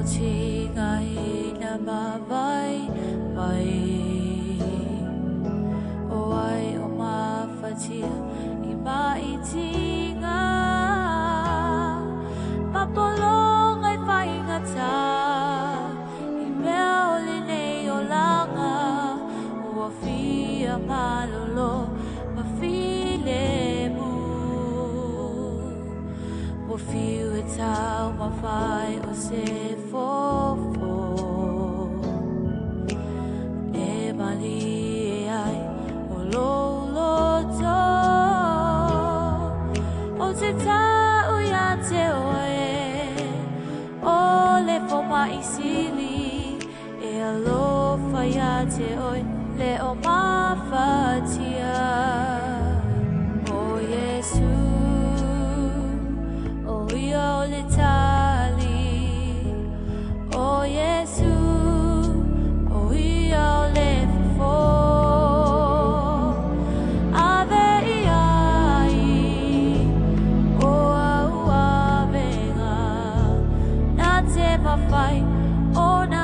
chi ngai na ma vai vai o ai o ma fatia I ma I tinga ma polo ngai fai ngata I mea o linei o langa ua fia malolo ma file mu ua fiu e tau ma fai o se fofo e mali e ai o loloto o te tau ia te oe o le foma I sili e alofa ia te oe le o mafatia o Yesu o ia o le tali o Yesu o ia o le fofo ave iai o au avenga na te mawhai o na